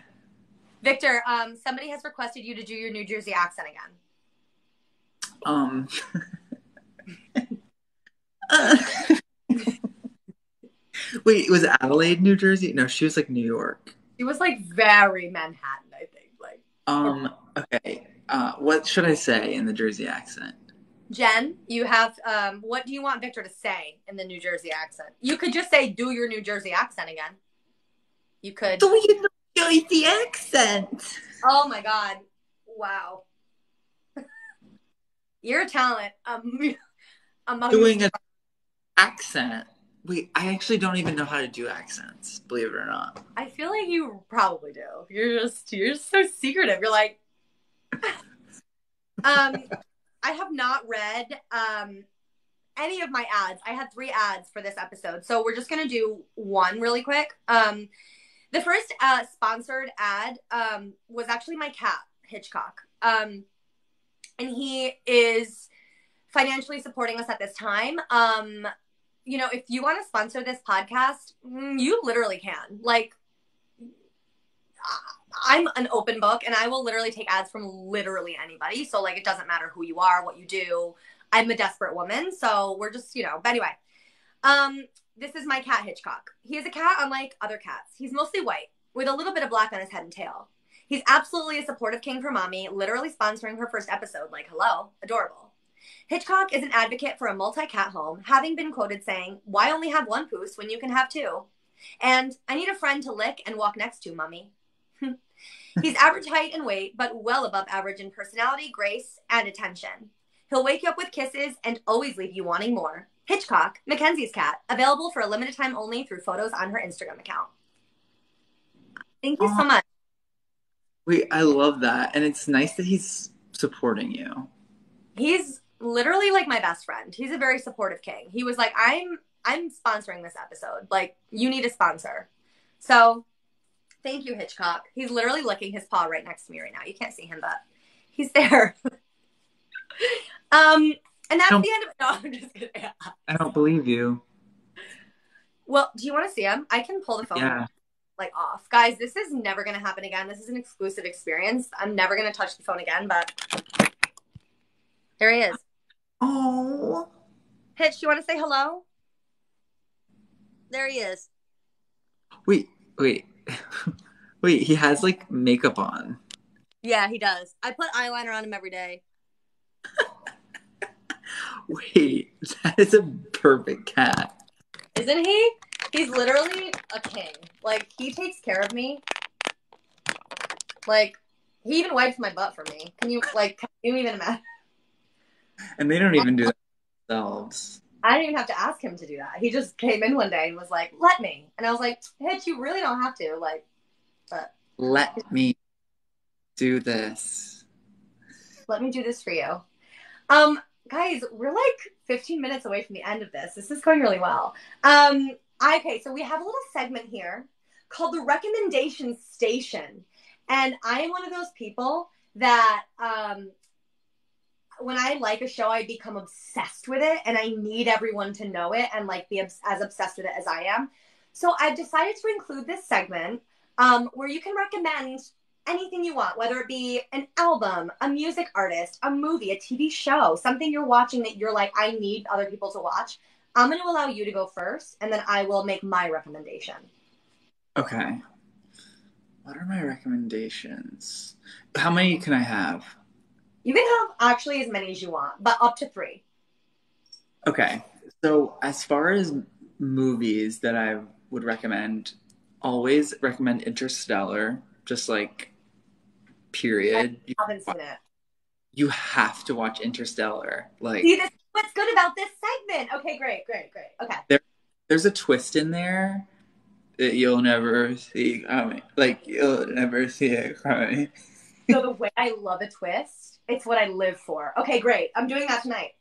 Victor, somebody has requested you to do your New Jersey accent again. Wait, was Adelaide New Jersey? No, she was like New York. She was like very Manhattan, I think. Okay. What should I say in the Jersey accent? Jen, you have, what do you want Victor to say in the New Jersey accent? You could just say, do your New Jersey accent again. You could. Do your New Jersey accent. Oh my God. Wow. You're a talent. Doing an accent. Wait, I actually don't even know how to do accents, believe it or not. I feel like you probably do. You're just so secretive. You're like, I have not read any of my ads. I had 3 ads for this episode, so we're just gonna do one really quick. The first sponsored ad was actually my cat, Hitchcock. And he is financially supporting us at this time. You know, if you want to sponsor this podcast, you literally can. Like, I'm an open book, and I will literally take ads from literally anybody. So, like, it doesn't matter who you are, what you do. I'm a desperate woman, so we're just, you know. But anyway, this is my cat, Hitchcock. He is a cat unlike other cats. He's mostly white, with a little bit of black on his head and tail. He's absolutely a supportive king for mommy, literally sponsoring her first episode. Like, hello, adorable. Hitchcock is an advocate for a multi-cat home, having been quoted saying, "Why only have one poos when you can have 2? And I need a friend to lick and walk next to, mummy." He's average height and weight, but well above average in personality, grace, and attention. He'll wake you up with kisses and always leave you wanting more. Hitchcock, Mackenzie's cat, available for a limited time only through photos on her Instagram account. Thank you so much. Wait, I love that. And it's nice that he's supporting you. He's literally like my best friend. He's a very supportive king. He was like, I'm sponsoring this episode. Like, you need a sponsor. So thank you, Hitchcock. He's literally licking his paw right next to me right now. You can't see him, but he's there. And that's the end of it. No, I'm just kidding. I don't believe you. Well, do you want to see him? I can pull the phone like off. Guys, this is never going to happen again. This is an exclusive experience. I'm never going to touch the phone again, but there he is. Oh. Hitch, you want to say hello? There he is. Wait. Wait, he has like makeup on. Yeah, he does. I put eyeliner on him every day. Wait, that is a perfect cat. Isn't he? He's literally a king. Like, he takes care of me. Like, he even wipes my butt for me. Can you even imagine? And they don't even do that themselves. I didn't even have to ask him to do that. He just came in one day and was like, "Let me." And I was like, "Hitch, you really don't have to." Like, but let me do this. Let me do this for you. Guys, we're like 15 minutes away from the end of this. This is going really well. Okay, so we have a little segment here called the Recommendation Station. And I am one of those people that when I like a show, I become obsessed with it, and I need everyone to know it and like be as obsessed with it as I am. So I've decided to include this segment where you can recommend anything you want, whether it be an album, a music artist, a movie, a TV show, something you're watching that you're like, I need other people to watch. I'm going to allow you to go first, and then I will make my recommendation. Okay. What are my recommendations? How many can I have? You can have actually as many as you want, but up to 3. Okay. So as far as movies that I would recommend, always recommend Interstellar, just like period. I haven't seen it. You have to watch Interstellar. Like, see, this is what's good about this segment. Okay, great. Okay. There's a twist in there that you'll never see coming. Like, you'll never see it coming. So the way I love a twist, it's what I live for. Okay, great. I'm doing that tonight.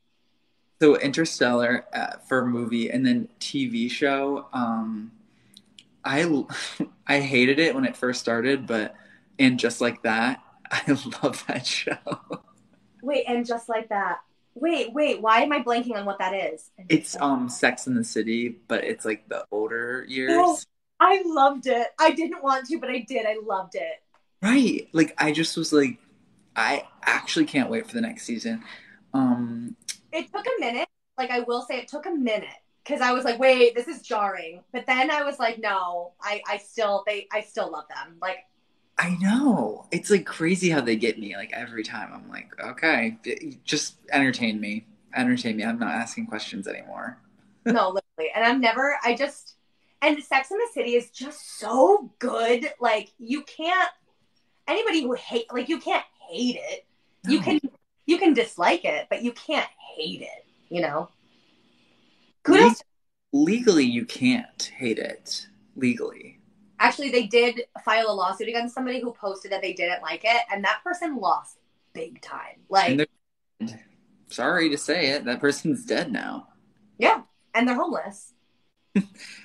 So Interstellar for movie, and then TV show. I hated it when it first started, and Just Like That, I love that show. Wait, and Just Like That. Wait, why am I blanking on what that is? It's Sex and the City, but it's like the older years. Oh, I loved it. I didn't want to, but I did. I loved it. Right. Like, I just was like, I actually can't wait for the next season. It took a minute. Like, I will say it took a minute. Because I was like, wait, this is jarring. But then I was like, no, I still love them. Like, I know. It's like crazy how they get me. Like, every time I'm like, okay, just entertain me. I'm not asking questions anymore. No, literally. And and Sex and the City is just so good. Like, anybody who you can't hate it. No. You can dislike it, but you can't hate it, you know? Kudos. Legally, you can't hate it. Legally. Actually, they did file a lawsuit against somebody who posted that they didn't like it, and that person lost big time. Like, sorry to say it, that person's dead now. Yeah, and they're homeless.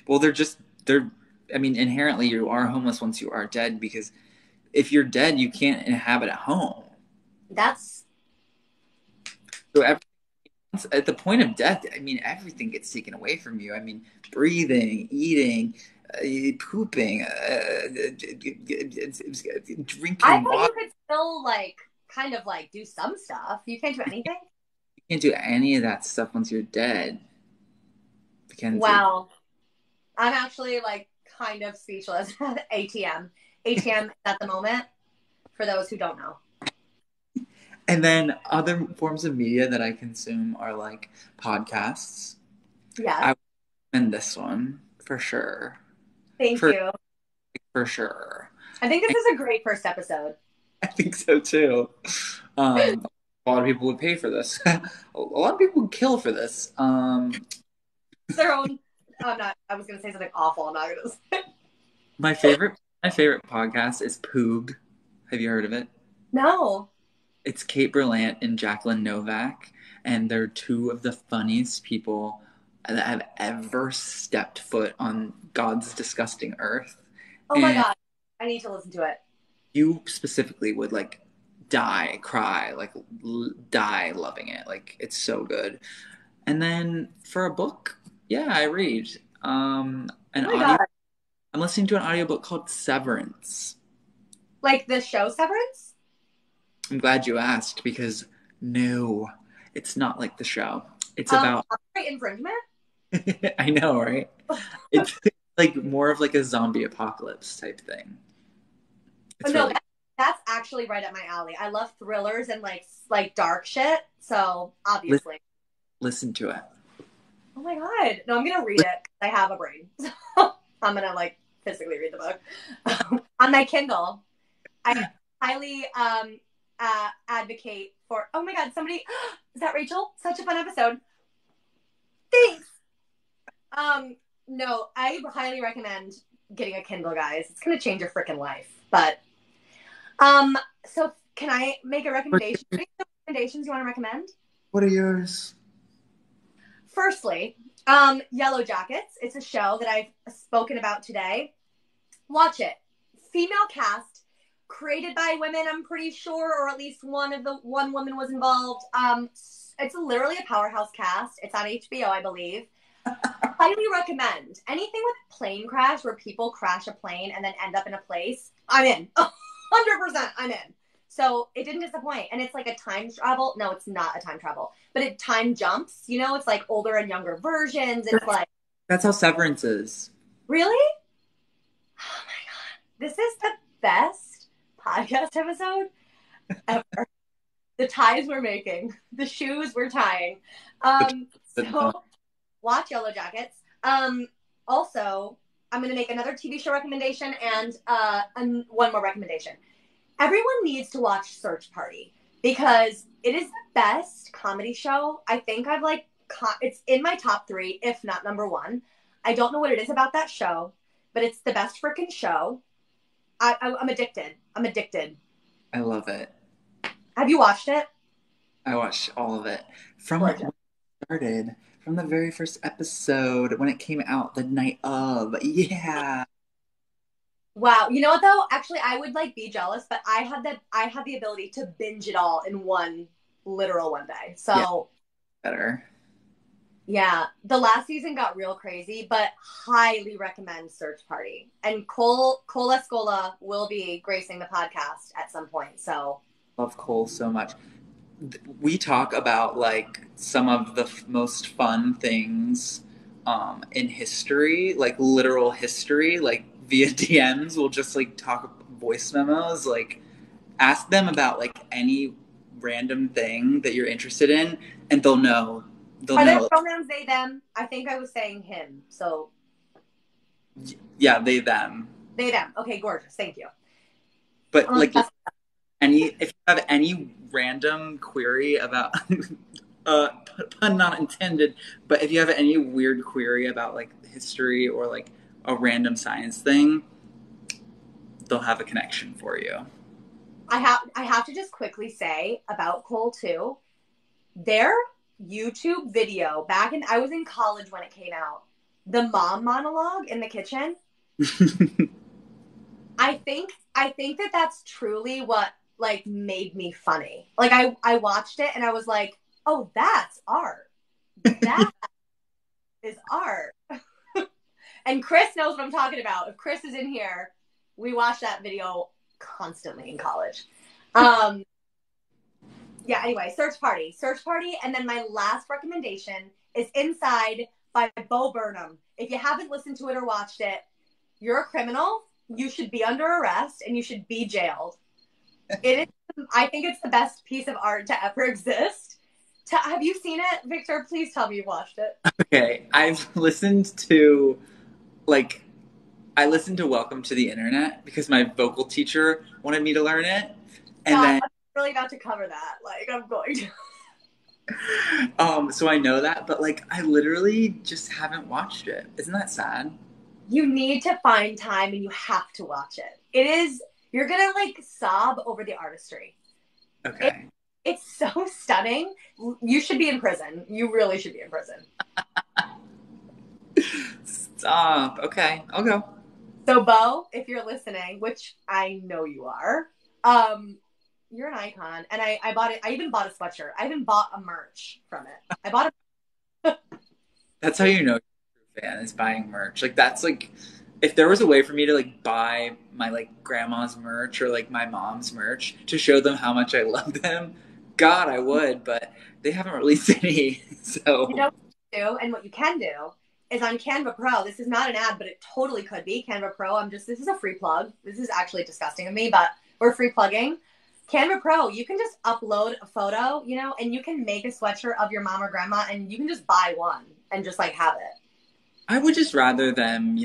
Well, inherently you are homeless once you are dead, because if you're dead, you can't inhabit a home. That's... So at the point of death, I mean, everything gets taken away from you. I mean, breathing, eating, pooping, I drinking thought water. you could still like kind of like do some stuff. You can't do anything. You can't do any of that stuff once you're dead, Mackenzie. Wow. I'm actually like kind of speechless. ATM. ATM at the moment, for those who don't know. And then other forms of media that I consume are like podcasts. Yeah. I recommend this one for sure. Thank you. For sure. I think this is a great first episode. I think so too. A lot of people would pay for this. A lot of people would kill for this. Their own. I was gonna say something awful. I'm not gonna say. My favorite podcast is Poog. Have you heard of it? No. It's Kate Berlant and Jacqueline Novak, and they're two of the funniest people that have ever stepped foot on God's disgusting earth. Oh my God, I need to listen to it. You specifically would like die, cry, like die loving it. Like, it's so good. And then for a book, yeah, I read an audio. God. I'm listening to an audiobook called Severance. Like the show Severance? I'm glad you asked, because no, it's not like the show. It's about copyright infringement. I know, right? It's like more of like a zombie apocalypse type thing. It's no, really... that's actually right up my alley. I love thrillers and like dark shit. So obviously, listen to it. Oh my God! No, I'm gonna read it. I have a brain, so I'm gonna like physically read the book on my Kindle. I highly advocate for... Oh my God, somebody... Is that Rachel? Such a fun episode. Thanks. No, I highly recommend getting a Kindle, guys. It's going to change your freaking life. But, so can I make a recommendation? Any recommendations you want to recommend? What are yours? Firstly, Yellow Jackets. It's a show that I've spoken about today. Watch it. Female cast. Created by women, I'm pretty sure, or at least one woman was involved. It's literally a powerhouse cast. It's on HBO, I believe. Highly recommend. Anything with plane crash, where people crash a plane and then end up in a place, I'm in. 100%, I'm in. So it didn't disappoint. And it's like a time travel. No, it's not a time travel, but it time jumps. You know, it's like older and younger versions. It's like... That's how Severance is. Really? Oh my God. This is the best podcast episode ever. The ties we're making, the shoes we're tying. So watch Yellow Jackets. Also, I'm going to make another TV show recommendation and one more recommendation. Everyone needs to watch Search Party, because it is the best comedy show. I think I've it's in my top 3, if not number 1. I don't know what it is about that show, but it's the best freaking show. I'm addicted. I'm addicted. I love it. Have you watched it? I watched all of it. From when it started, from the very first episode, when it came out the night of. Yeah. Wow. You know what though? Actually, I would be jealous, but I have the ability to binge it all in one day. So yeah. Better. Yeah, the last season got real crazy, but highly recommend Search Party. And Cole Escola will be gracing the podcast at some point. So love Cole so much. We talk about some of the most fun things in history, literal history, via DMs. We'll just talk voice memos, ask them about any random thing that you're interested in, and they'll know. Are there pronouns they, them? I think I was saying him, so... Yeah, they, them. They, them. Okay, gorgeous. Thank you. But, if you have any random query about... pun not intended, but if you have any weird query about, history or, a random science thing, they'll have a connection for you. I have to just quickly say about Cole, too. Their YouTube video I was in college when it came out. The mom monologue in the kitchen. I think that that's truly what like made me funny. Like I watched it and I was like, oh, that's art. That is art. And Chris knows what I'm talking about. If Chris is in here, we watch that video constantly in college. Yeah, anyway, Search Party. And then my last recommendation is Inside by Bo Burnham. If you haven't listened to it or watched it, you're a criminal. You should be under arrest and you should be jailed. I think it's the best piece of art to ever exist. Have you seen it, Victor? Please tell me you've watched it. Okay, I've listened to Welcome to the Internet because my vocal teacher wanted me to learn it. And then I'm really about to cover that. Like, I'm going to. So I know that, but like I literally just haven't watched it. Isn't that sad? You need to find time and you have to watch it. You're gonna like sob over the artistry. Okay. It's so stunning. You should be in prison. You really should be in prison. Stop. Okay, I'll go. So, Bo, if you're listening, which I know you are, you're an icon. And I bought it. I even bought a sweatshirt. I even bought a merch from it. I bought a. That's how you know you're a fan, is buying merch. Like, that's like, if there was a way for me to like buy my like grandma's merch or like my mom's merch to show them how much I love them, God, I would. But they haven't released any. So you know what you do, and what you can do is on Canva Pro. This is not an ad, but it totally could be Canva Pro. This is a free plug. This is actually disgusting of me, but we're free plugging. Canva Pro, you can just upload a photo, and you can make a sweatshirt of your mom or grandma, and you can just buy one and just like have it. I would just rather them,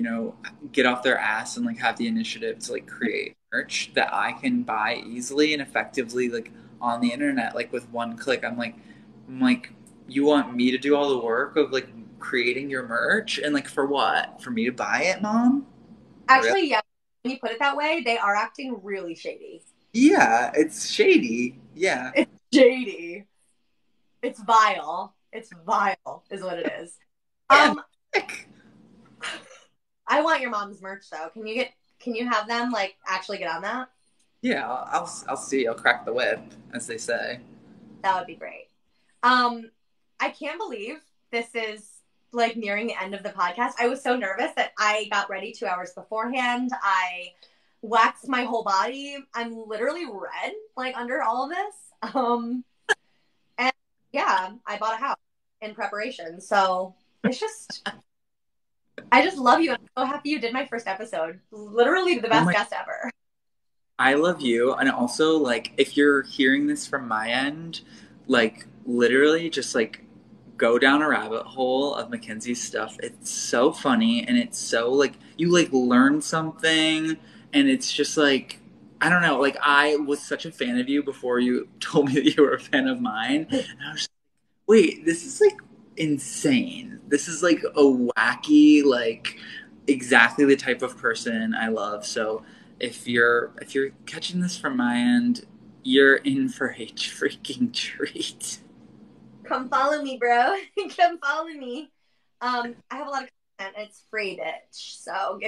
get off their ass and like have the initiative to like create merch that I can buy easily and effectively like on the internet, like with one click. I'm like, you want me to do all the work of like creating your merch and like for what? For me to buy it, Mom? Actually, really? Yeah. When you put it that way, they are acting really shady. Yeah, it's shady. Yeah. It's shady. It's vile. It's vile is what it is. Yeah. I want your mom's merch though. Can you have them like actually get on that? Yeah, I'll see. I'll crack the whip, as they say. That would be great. I can't believe this is like nearing the end of the podcast. I was so nervous that I got ready 2 hours beforehand. I waxed my whole body. I'm literally red, like under all of this. And yeah, I bought a house in preparation. So it's just, I just love you. I'm so happy you did my first episode. Literally the best guest ever. I love you. And also, like, if you're hearing this from my end, like, literally just, like, go down a rabbit hole of Mackenzie's stuff. It's so funny, and it's so, like, you, like, learn something, and it's just, like, I don't know. Like, I was such a fan of you before you told me that you were a fan of mine. And I was just like, wait, this is, like, insane. This is, like, a wacky, like, exactly the type of person I love. So if you're catching this from my end, you're in for a freaking treat. Come follow me, bro. Come follow me. I have a lot of content and it's free, bitch. So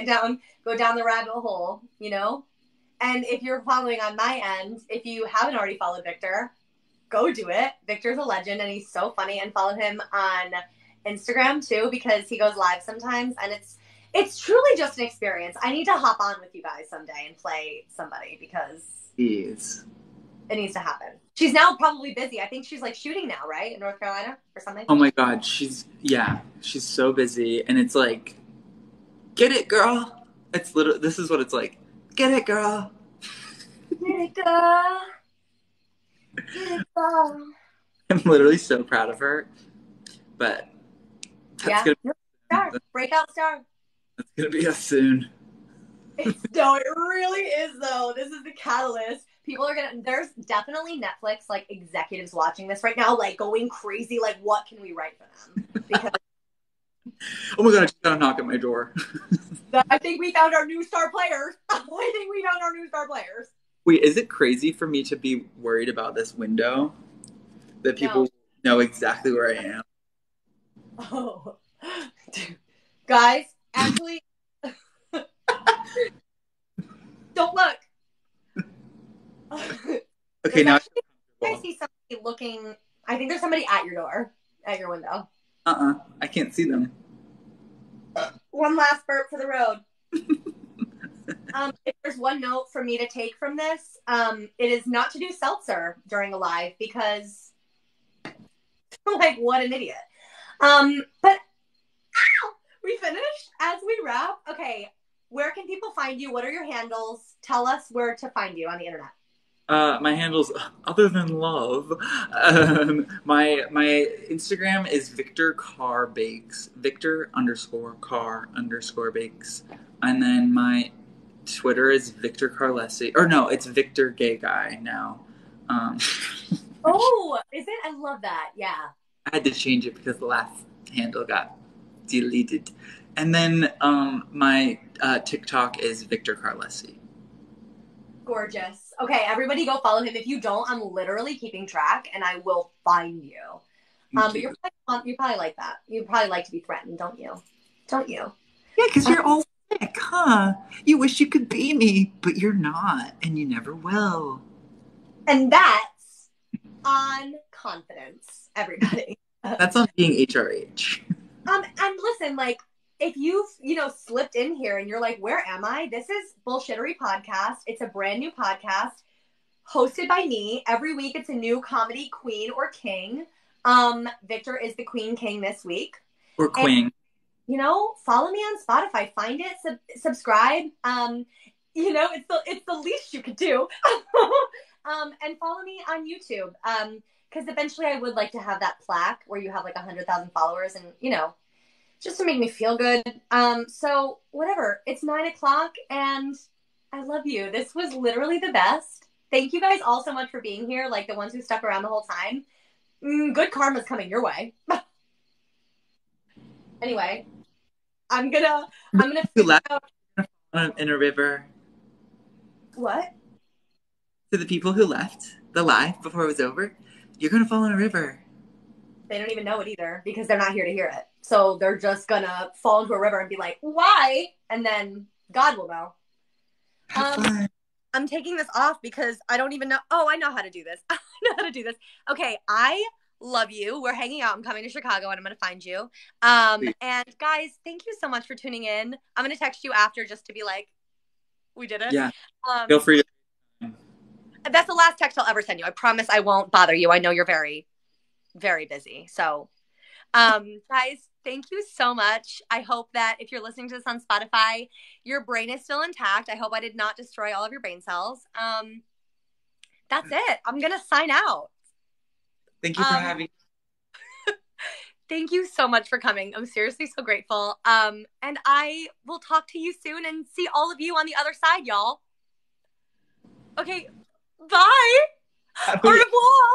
go down the rabbit hole, And if you're following on my end, if you haven't already followed Victor, go do it. Victor's a legend and he's so funny, and follow him on Instagram too, because he goes live sometimes, and it's truly just an experience. I need to hop on with you guys someday and play somebody because it needs to happen. She's now probably busy. I think she's like shooting now, right? In North Carolina or something. Oh my God. She's so busy. And it's like, get it, girl. It's literally, this is what it's like. Get it, girl. Get it, girl. Get it, girl. I'm literally so proud of her. But that's breakout star. That's going to be us soon. It really is though. This is the catalyst. There's definitely Netflix like executives watching this right now, like going crazy. Like, what can we write for them? Because oh my God, I just got a knock at my door. I think we found our new star players. Wait, is it crazy for me to be worried about this window? That people know exactly where I am. Oh, guys, actually, don't look. Okay, now I see somebody looking. I think there's somebody at your door, at your window. I can't see them. One last burp for the road. If there's one note for me to take from this, it is not to do seltzer during a live because, like, what an idiot. But we finished as we wrap. Okay, where can people find you? What are your handles? Tell us where to find you on the internet. My handles, other than love, my Instagram is Victor Car Bakes, Victor_Car_Bakes, and then my Twitter is Victor Carlesi, or no, it's Victor Gay Guy now. Oh, is it? I love that. Yeah. I had to change it because the last handle got deleted, and then my TikTok is Victor Carlesi. Gorgeous. Okay, everybody go follow him. If you don't, I'm literally keeping track and I will find you. But you probably like that. You probably like to be threatened, don't you? Don't you? Yeah, because you're all sick, huh? You wish you could be me, but you're not, and you never will. And that's on confidence, everybody. That's on being HRH. And listen, like, if you've, slipped in here and you're like, where am I? This is Bullshittery Podcast. It's a brand new podcast hosted by me. Every week it's a new comedy queen or king. Victor is the queen king this week. Or queen. And, follow me on Spotify. Find it, subscribe. It's the least you could do. And follow me on YouTube. Because eventually I would like to have that plaque where you have like 100,000 followers and, just to make me feel good. So whatever. It's 9:00 and I love you. This was literally the best. Thank you guys all so much for being here. Like the ones who stuck around the whole time. Good karma's coming your way. Anyway, I'm gonna figure out in a river. What? To the people who left the live before it was over, you're gonna fall in a river. They don't even know it either because they're not here to hear it. So they're just gonna fall into a river and be like, why? And then God will know. I'm taking this off because I don't even know. Oh, I know how to do this. I know how to do this. Okay, I love you. We're hanging out. I'm coming to Chicago and I'm going to find you. And guys, thank you so much for tuning in. I'm going to text you after just to be like, we did it. Yeah. Feel free to. That's the last text I'll ever send you. I promise I won't bother you. I know you're very, very busy. So, guys, thank you so much. I hope that if you're listening to this on Spotify, your brain is still intact. I hope I did not destroy all of your brain cells. That's it. I'm going to sign out. Thank you for having me. Thank you so much for coming. I'm seriously so grateful. And I will talk to you soon and see all of you on the other side, y'all. Okay. Bye. Au revoir.